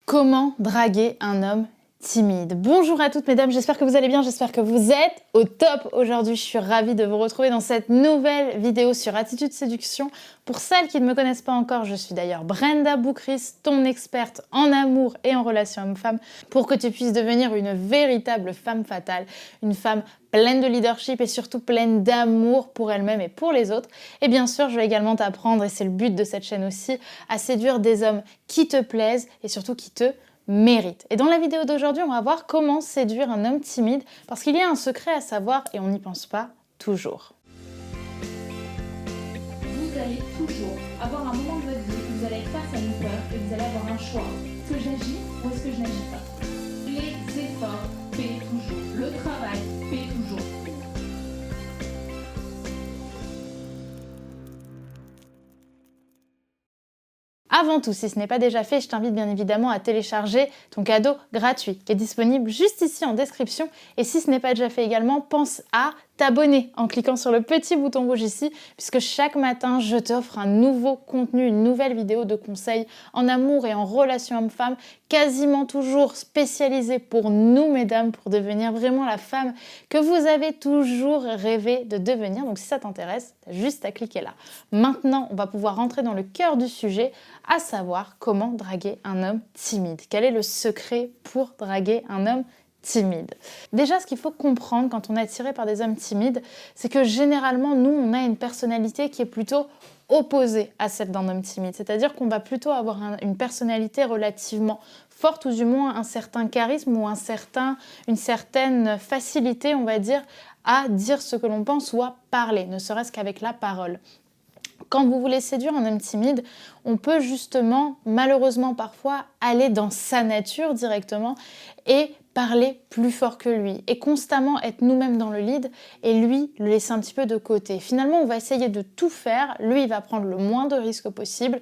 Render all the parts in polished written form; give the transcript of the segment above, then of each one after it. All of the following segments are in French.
Comment draguer un homme timide? Bonjour à toutes mesdames, j'espère que vous allez bien, j'espère que vous êtes au top. Aujourd'hui, je suis ravie de vous retrouver dans cette nouvelle vidéo sur Attitude Séduction. Pour celles qui ne me connaissent pas encore, je suis d'ailleurs Brenda Boucris, ton experte en amour et en relations homme-femme, pour que tu puisses devenir une véritable femme fatale, une femme pleine de leadership et surtout pleine d'amour pour elle-même et pour les autres. Et bien sûr, je vais également t'apprendre, et c'est le but de cette chaîne aussi, à séduire des hommes qui te plaisent et surtout qui te mérite. Et dans la vidéo d'aujourd'hui, on va voir comment séduire un homme timide, parce qu'il y a un secret à savoir et on n'y pense pas toujours. Vous allez toujours avoir un moment de votre vie où vous allez être face à une peur et vous allez avoir un choix. Est-ce que j'agis ou est-ce que je n'agis pas? Les efforts paient toujours. Le travail paie toujours. Avant tout, si ce n'est pas déjà fait, je t'invite bien évidemment à télécharger ton cadeau gratuit qui est disponible juste ici en description. Et si ce n'est pas déjà fait également, pense à t'abonner en cliquant sur le petit bouton rouge ici, puisque chaque matin, je t'offre un nouveau contenu, une nouvelle vidéo de conseils en amour et en relations hommes-femmes, quasiment toujours spécialisée pour nous, mesdames, pour devenir vraiment la femme que vous avez toujours rêvé de devenir. Donc si ça t'intéresse, t'as juste à cliquer là. Maintenant, on va pouvoir rentrer dans le cœur du sujet, à savoir comment draguer un homme timide. Quel est le secret pour draguer un homme timide? Déjà, ce qu'il faut comprendre quand on est attiré par des hommes timides, c'est que généralement, nous, on a une personnalité qui est plutôt opposée à celle d'un homme timide. C'est-à-dire qu'on va plutôt avoir une personnalité relativement forte, ou du moins un certain charisme ou une certaine facilité, on va dire, à dire ce que l'on pense ou à parler, ne serait-ce qu'avec la parole. Quand vous voulez séduire un homme timide, on peut justement, malheureusement parfois, aller dans sa nature directement et parler plus fort que lui et constamment être nous-mêmes dans le lead et lui le laisser un petit peu de côté. Finalement, on va essayer de tout faire, lui il va prendre le moins de risques possible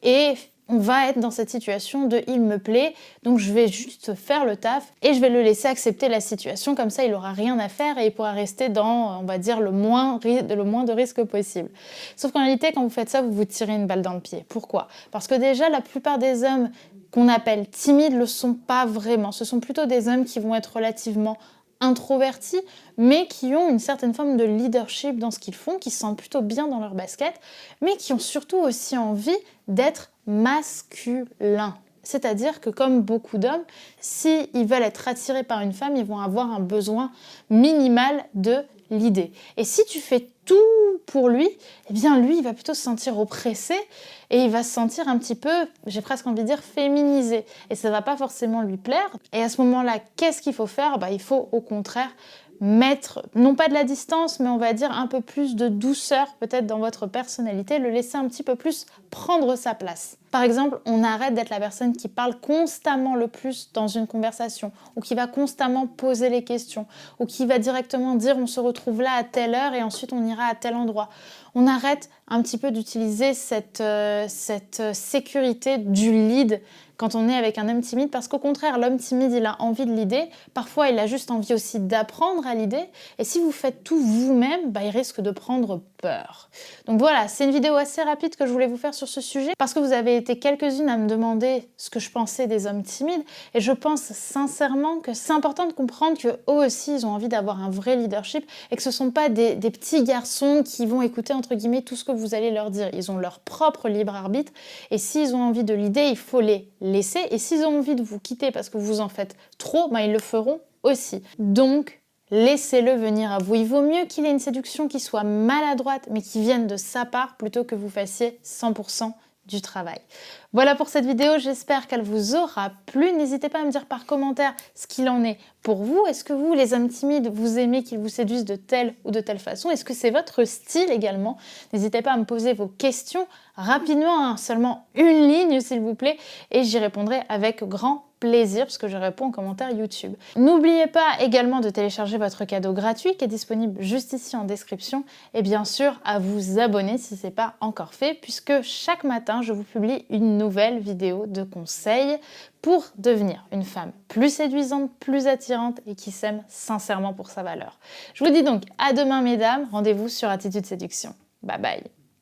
et on va être dans cette situation de « il me plaît, donc je vais juste faire le taf et je vais le laisser accepter la situation, comme ça il n'aura rien à faire et il pourra rester dans, on va dire, le moins de risques possible ». Sauf qu'en réalité, quand vous faites ça, vous vous tirez une balle dans le pied. Pourquoi? Parce que déjà, la plupart des hommes qu'on appelle timides le sont pas vraiment. Ce sont plutôt des hommes qui vont être relativement introvertis, mais qui ont une certaine forme de leadership dans ce qu'ils font, qui se sentent plutôt bien dans leur basket, mais qui ont surtout aussi envie d'être masculins. C'est-à-dire que comme beaucoup d'hommes, s'ils veulent être attirés par une femme, ils vont avoir un besoin minimal de l'idée. Et si tu fais tout pour lui, eh bien lui, il va plutôt se sentir oppressé et il va se sentir un petit peu, j'ai presque envie de dire, féminisé. Et ça ne va pas forcément lui plaire. Et à ce moment-là, qu'est-ce qu'il faut faire? Il faut au contraire mettre, non pas de la distance, mais on va dire un peu plus de douceur peut-être dans votre personnalité, le laisser un petit peu plus prendre sa place. Par exemple, on arrête d'être la personne qui parle constamment le plus dans une conversation, ou qui va constamment poser les questions, ou qui va directement dire on se retrouve là à telle heure et ensuite on ira à tel endroit. On arrête un petit peu d'utiliser cette sécurité du lead quand on est avec un homme timide, parce qu'au contraire, l'homme timide, il a envie de l'idée. Parfois, il a juste envie aussi d'apprendre à l'idée. Et si vous faites tout vous-même, il risque de prendre peur. Donc voilà, c'est une vidéo assez rapide que je voulais vous faire sur ce sujet, parce que vous avez été quelques-unes à me demander ce que je pensais des hommes timides. Et je pense sincèrement que c'est important de comprendre qu'eux aussi, ils ont envie d'avoir un vrai leadership et que ce ne sont pas des petits garçons qui vont écouter, entre guillemets, tout ce que vous allez leur dire. Ils ont leur propre libre arbitre. Et s'ils ont envie de l'idée, il faut les laisser. Et s'ils ont envie de vous quitter parce que vous en faites trop, ils le feront aussi. Donc, laissez-le venir à vous. Il vaut mieux qu'il ait une séduction qui soit maladroite, mais qui vienne de sa part, plutôt que vous fassiez 100% du travail. Voilà pour cette vidéo, j'espère qu'elle vous aura plu. N'hésitez pas à me dire par commentaire ce qu'il en est pour vous. Est-ce que vous, les hommes timides, vous aimez qu'ils vous séduisent de telle ou de telle façon? Est-ce que c'est votre style également? N'hésitez pas à me poser vos questions rapidement, seulement une ligne s'il vous plaît, et j'y répondrai avec grand plaisir parce que je réponds en commentaire YouTube. N'oubliez pas également de télécharger votre cadeau gratuit qui est disponible juste ici en description, et bien sûr à vous abonner si ce n'est pas encore fait, puisque chaque matin je vous publie une nouvelle vidéo de conseils pour devenir une femme plus séduisante, plus attirante et qui s'aime sincèrement pour sa valeur. Je vous dis donc à demain mesdames, rendez-vous sur Attitude Séduction. Bye bye.